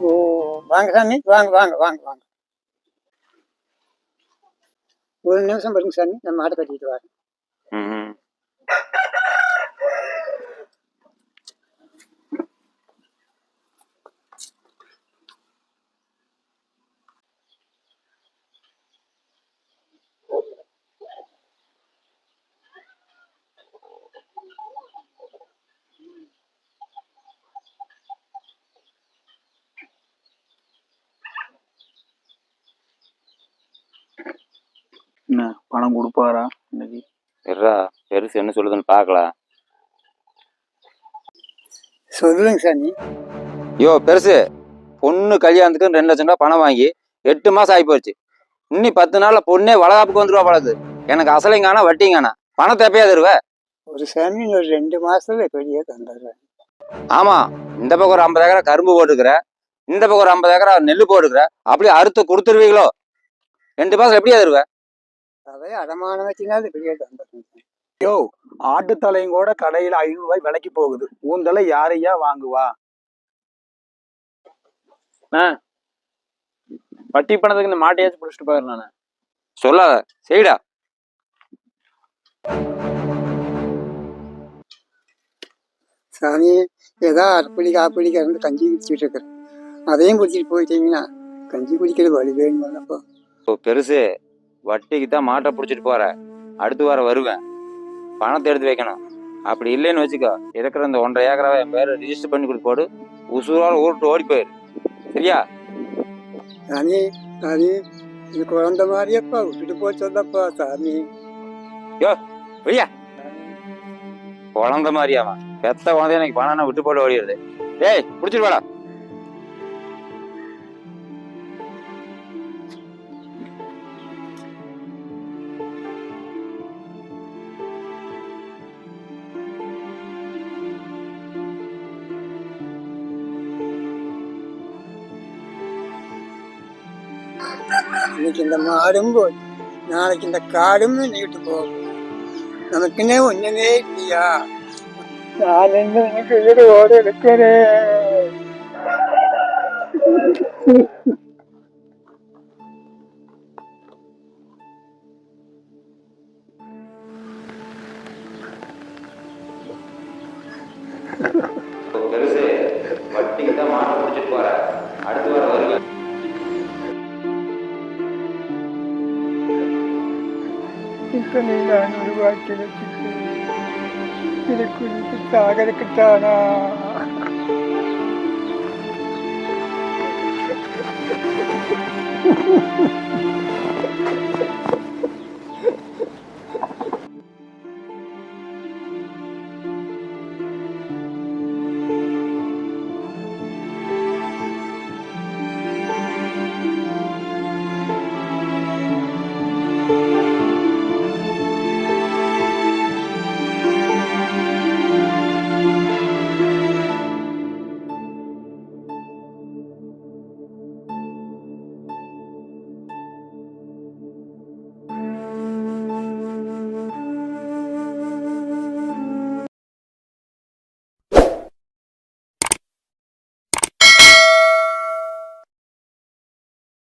ஓ, வாங்க சாமி, வாங்க வாங்க வாங்க வாங்க. ஒரு நிமிஷம் பாருங்க சாமி, நம்ம மாட்டை கட்டிட்டு வரேன். என்ன பணம் கொடுப்பாரா இன்னைக்கு? பெருசு என்ன சொல்லுதுன்னு பார்க்கலாம். சொல்லுங்க சாமி. யோ பெருசு, பொண்ணு கல்யாணத்துக்கு 2 லட்சம் ரூபாய் பணம் வாங்கி 8 மாசம் ஆகி போச்சு. இன்னி 10 நாள்ல பொண்ணே வளகாப்புக்கு வந்துருவா பழகுது. எனக்கு அசலைங்கானா வட்டிங்கானா பணத்தை எப்பயா தருவ? ஒரு சாமி ஒரு 2 மாசத்துல எப்படியே தந்துடுறேன். ஆமா, இந்த பக்கம் ஒரு 50 ஏக்கரா கரும்பு போட்டுக்கிற, இந்த பக்கம் ஒரு 50 ஏக்கரா நெல்லு போட்டுக்கிற, அப்படியே அறுத்து கொடுத்துருவீங்களோ? 2 மாசம் எப்படியா தருவ? அதே அடமானம் வச்சுனாலும் எப்படியே தந்துடுறேன். யோ, ஆட்டுத்தலையும் கூட கடையில 500 ரூபாய் விலைக்கு போகுது. ஊந்தலை யாரையா வாங்குவா? வட்டி பணத்துக்கு இந்த மாட்டையாச்சும் பிடிச்சிட்டு போயிரு. நானு சொல்லாத, செய்டா. சாமி, ஏதோ அரைப்படி காப்படி கறந்து கஞ்சி குடிச்சிட்டு இருக்கிறேன். அதையும் குடிச்சிட்டு போயிட்டீங்கன்னா கஞ்சி குடிக்கிறது வழி வேணுமாப்பா. பெருசு, வட்டிக்கு தான் மாட்டை பிடிச்சிட்டு போற. அடுத்து வர வருவேன், பணத்தை எடுத்து வைக்கணும். அப்படி இல்லைன்னு வச்சுக்கோ, இருக்கிற இந்த 1.5 ஏக்கராவை என் பேரை ரிஜிஸ்டர் பண்ணி கொடுத்து போடு. உசுரோட ஊருட்டு ஓடி போயிரு, சரியா? சாமி, சாமி, இது குழந்த மாதிரியப்பா விட்டுட்டு போச்சோல்லப்பா சாமி. யோ வெளியா, குழந்த மாதிரியாமா? பெத்த குழந்தைய எனக்கு பணம் விட்டு போட்டு ஓடிடுது. டேய் பிடிச்சிட்டு வாடா. இன்னைக்கு இந்த மாடும் போய் நாளைக்கு இந்த காடும் நீட்டு போகும். நமக்குன்னே ஒண்ணுமே இல்லையா? நான் என்ன ஓட இருக்கிறேன். பெருசு, வட்டிக்கு தான் மாட்டை பிடிச்சிட்டு போற. அடுத்து வர வருவேன். இத்தனை நான் உருவாக்கி வச்சுட்டு இது குறித்து சாகருக்குத்தானா?